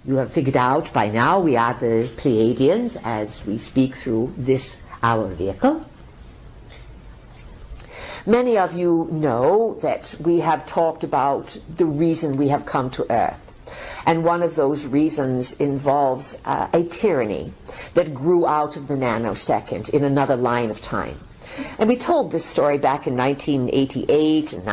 you have figured out by now we are the Pleiadians as we speak through this, our vehicle. Many of you know that we have talked about the reason we have come to Earth. And one of those reasons involves a tyranny that grew out of the nanosecond in another line of time. And we told this story back in 1988 and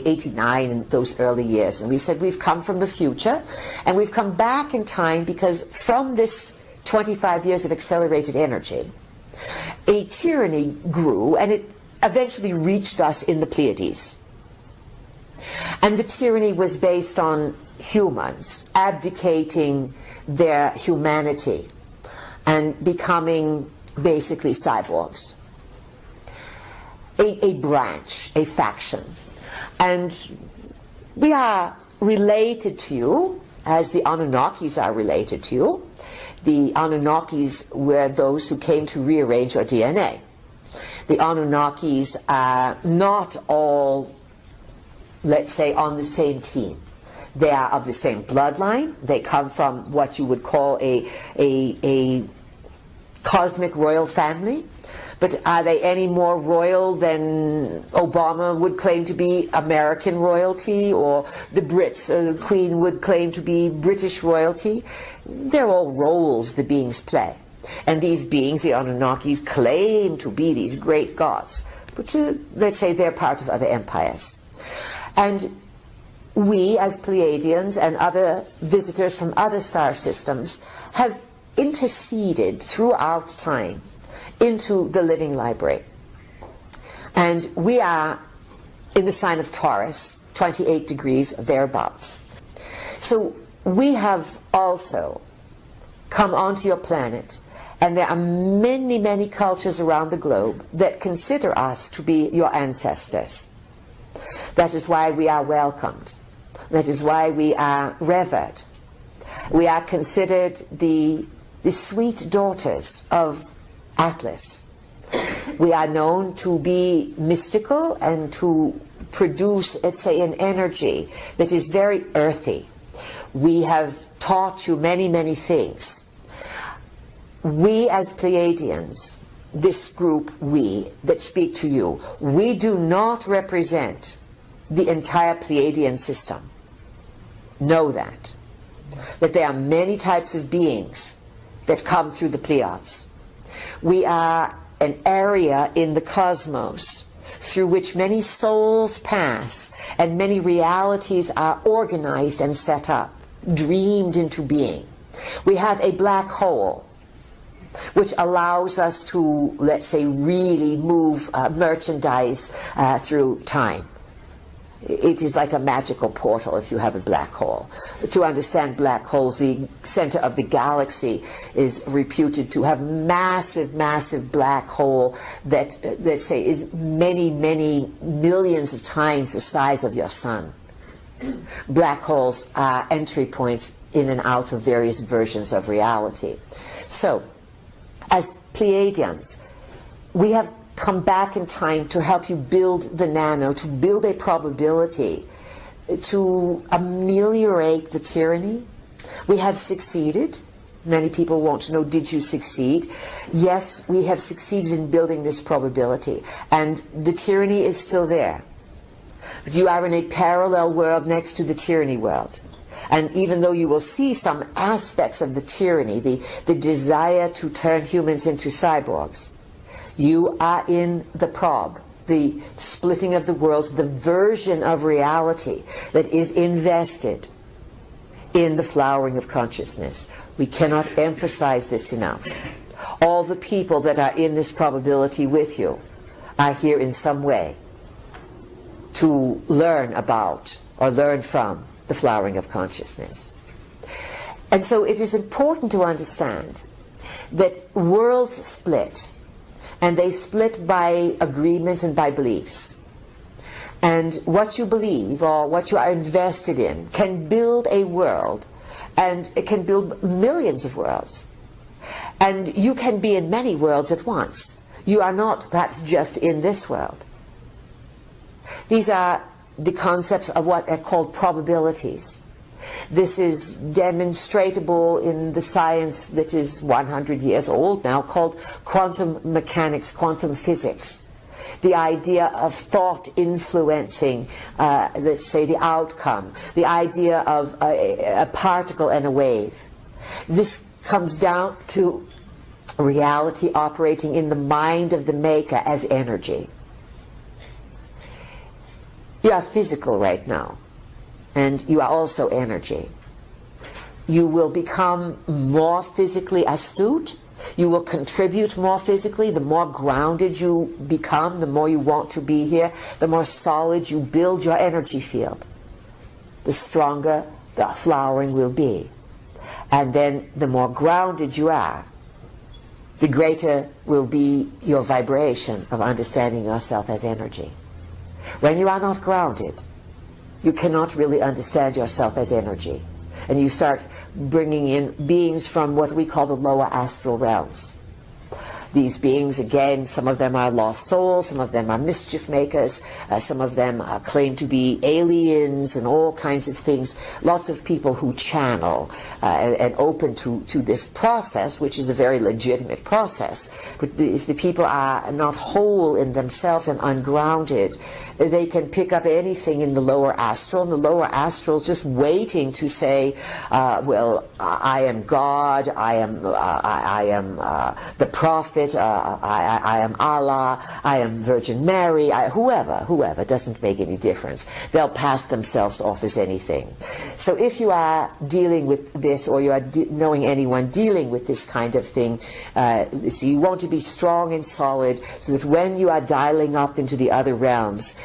89 in those early years. And we said we've come from the future and we've come back in time because from this 25 years of accelerated energy, a tyranny grew and it eventually reached us in the Pleiades. And the tyranny was based on humans abdicating their humanity and becoming basically cyborgs. A branch, a faction. And we are related to you as the Anunnakis are related to you. The Anunnakis were those who came to rearrange your DNA. The Anunnakis are not all, let's say, on the same team. They are of the same bloodline. They come from what you would call a cosmic royal family. But are they any more royal than Obama would claim to be American royalty, or the Brits, or the Queen would claim to be British royalty? They're all roles the beings play. And these beings, the Anunnakis, claim to be these great gods. But let's say they're part of other empires. And we, as Pleiadians and other visitors from other star systems, have interceded throughout time into the living library. And we are in the sign of Taurus, 28 degrees thereabouts. So we have also come onto your planet, and there are many, many cultures around the globe that consider us to be your ancestors. That is why we are welcomed. That is why we are revered. We are considered the sweet daughters of Atlas. We are known to be mystical and to produce, let's say, an energy that is very earthy. We have taught you many, many things. We as Pleiadians, this group, we that speak to you, we do not represent the entire Pleiadian system. Know that there are many types of beings that come through the Pleiades. We are an area in the cosmos through which many souls pass and many realities are organized and set up, dreamed into being. We have a black hole which allows us to, let's say, really move merchandise through time. It is like a magical portal if you have a black hole. To understand black holes, the center of the galaxy is reputed to have massive, massive black hole that, let's say, is many, many millions of times the size of your sun. Black holes are entry points in and out of various versions of reality. So, as Pleiadians, we have come back in time to help you build the nano, to build a probability, to ameliorate the tyranny. We have succeeded. Many people want to know, did you succeed? Yes, we have succeeded in building this probability, and the tyranny is still there. But you are in a parallel world next to the tyranny world. And even though you will see some aspects of the tyranny, the desire to turn humans into cyborgs, you are in the prob, the splitting of the worlds, the version of reality that is invested in the flowering of consciousness. We cannot emphasize this enough. All the people that are in this probability with you are here in some way to learn about or learn from the flowering of consciousness. And so it is important to understand that worlds split, and they split by agreements and by beliefs. And what you believe or what you are invested in can build a world, and it can build millions of worlds. And you can be in many worlds at once. You are not perhaps just in this world. These are the concepts of what are called probabilities. This is demonstratable in the science that is 100 years old now, called quantum mechanics, quantum physics. The idea of thought influencing, let's say, the outcome. The idea of a particle and a wave. This comes down to reality operating in the mind of the maker as energy. You are physical right now, and you are also energy. You will become more physically astute. You will contribute more physically. The more grounded you become, the more you want to be here, the more solid you build your energy field, the stronger the flowering will be. And then the more grounded you are, the greater will be your vibration of understanding yourself as energy. When you are not grounded, you cannot really understand yourself as energy. And you start bringing in beings from what we call the lower astral realms. These beings, again, some of them are lost souls, some of them are mischief makers, some of them claim to be aliens and all kinds of things. Lots of people who channel and open to this process, which is a very legitimate process. But if the people are not whole in themselves and ungrounded, they can pick up anything in the lower astral, and the lower astral is just waiting to say, well, I am God, I am the prophet, I am Allah, I am Virgin Mary, whoever, doesn't make any difference. They'll pass themselves off as anything. So if you are dealing with this, or you are knowing anyone dealing with this kind of thing, so you want to be strong and solid, so that when you are dialing up into the other realms,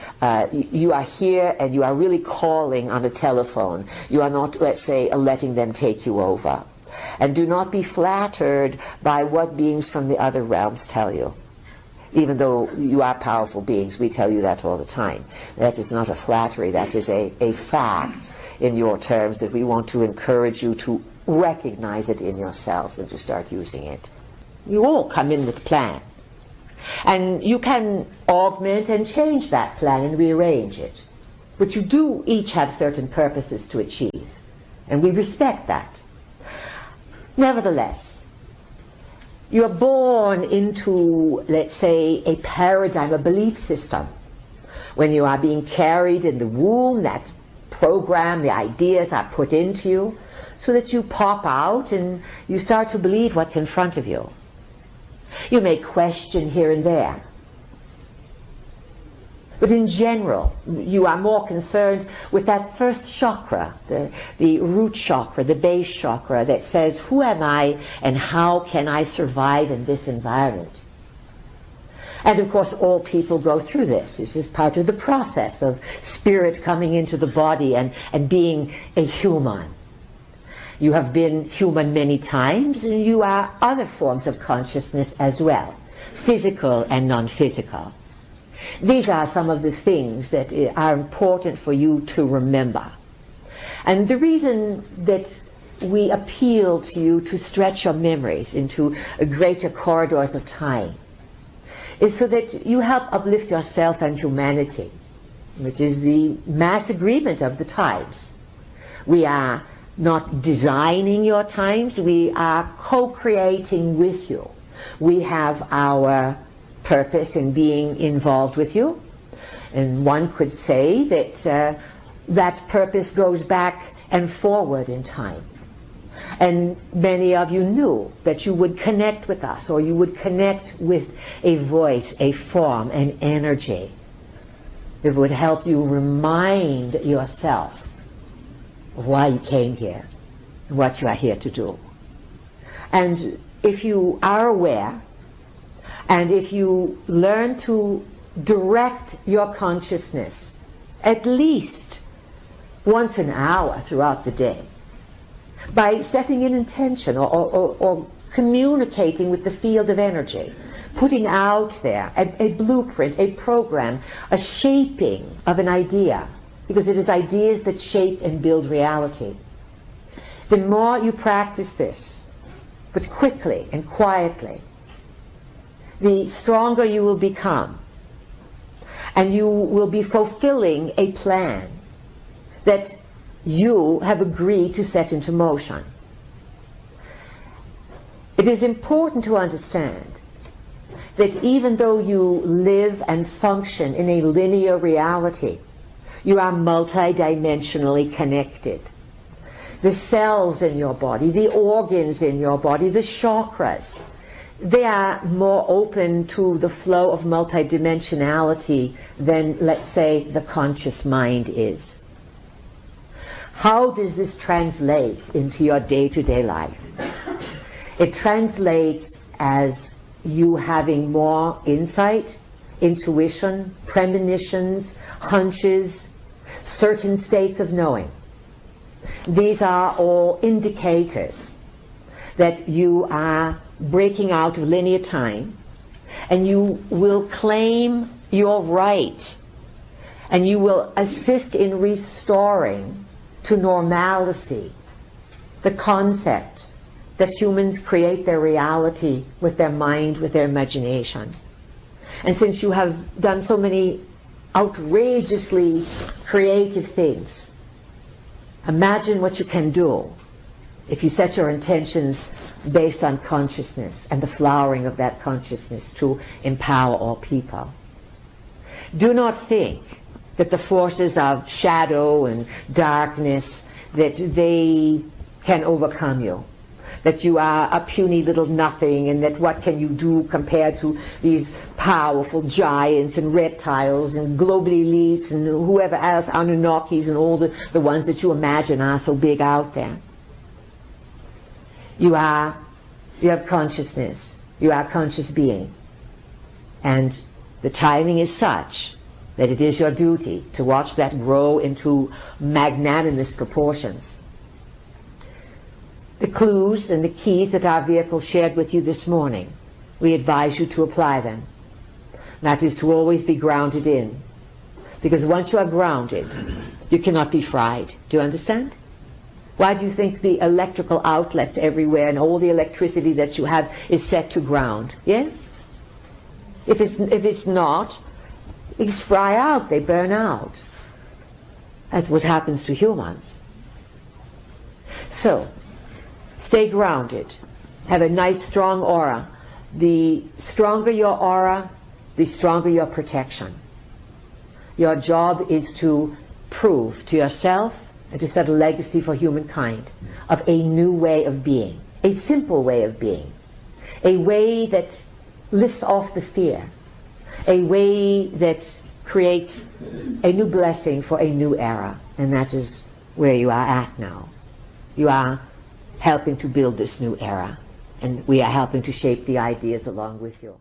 you are here and you are really calling on a telephone. You are not, let's say, letting them take you over. And do not be flattered by what beings from the other realms tell you. Even though you are powerful beings, we tell you that all the time. That is not a flattery, that is a fact in your terms, that we want to encourage you to recognize it in yourselves and to start using it. You all come in with a plan. And you can augment and change that plan and rearrange it. But you do each have certain purposes to achieve. And we respect that. Nevertheless, you are born into, let's say, a paradigm, a belief system. When you are being carried in the womb, that program, the ideas are put into you, so that you pop out and you start to believe what's in front of you. You may question here and there. But in general, you are more concerned with that first chakra, the root chakra, the base chakra, that says, who am I and how can I survive in this environment? And of course, all people go through this. This is part of the process of spirit coming into the body and being a human. You have been human many times, and you are other forms of consciousness as well, physical and non-physical. These are some of the things that are important for you to remember. And the reason that we appeal to you to stretch your memories into greater corridors of time is so that you help uplift yourself and humanity, which is the mass agreement of the times. We are not designing your times, we are co-creating with you. We have our purpose in being involved with you, and one could say that that purpose goes back and forward in time. And many of you knew that you would connect with us, or you would connect with a voice, a form, an energy that would help you remind yourself of why you came here and what you are here to do. And if you are aware, and if you learn to direct your consciousness at least once an hour throughout the day, by setting an intention or communicating with the field of energy, putting out there a blueprint, a program, a shaping of an idea, because it is ideas that shape and build reality. The more you practice this, but quickly and quietly, the stronger you will become, and you will be fulfilling a plan that you have agreed to set into motion. It is important to understand that even though you live and function in a linear reality, you are multidimensionally connected. The cells in your body, the organs in your body, the chakras, they are more open to the flow of multidimensionality than, let's say, the conscious mind is. How does this translate into your day-to-day life? It translates as you having more insight, intuition, premonitions, hunches, certain states of knowing. These are all indicators that you are breaking out of linear time, and you will claim your right, and you will assist in restoring to normalcy the concept that humans create their reality with their mind, with their imagination. And since you have done so many outrageously creative things, imagine what you can do if you set your intentions based on consciousness and the flowering of that consciousness to empower all people. Do not think that the forces of shadow and darkness, that they can overcome you, that you are a puny little nothing, and that what can you do compared to these powerful giants and reptiles and global elites and whoever else, Anunnakis and all the ones that you imagine are so big out there. You have consciousness, you are a conscious being, and the timing is such that it is your duty to watch that grow into magnanimous proportions. The clues and the keys that our vehicle shared with you this morning, we advise you to apply them. That is to always be grounded in. Because once you are grounded, you cannot be fried. Do you understand? Why do you think the electrical outlets everywhere and all the electricity that you have is set to ground? Yes? If it's not, it's fry out, they burn out. That's what happens to humans. So, stay grounded. Have a nice strong aura. The stronger your aura, the stronger your protection. Your job is to prove to yourself and to set a legacy for humankind of a new way of being, a simple way of being, a way that lifts off the fear, a way that creates a new blessing for a new era. And that is where you are at now. You are helping to build this new era, and we are helping to shape the ideas along with you.